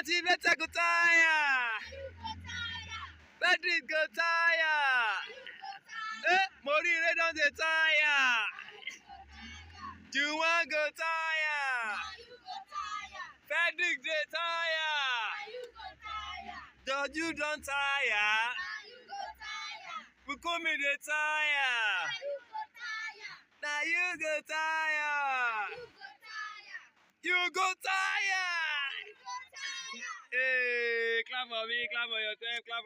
Motivator go tire. Patrick go tire. Morire don dey tire. Juwan go tire. Patrick dey tire. Joju don tire. Bukumi dey tire. Na you go tire. You go tire. Hey, clap for me, clap for yourself, clap.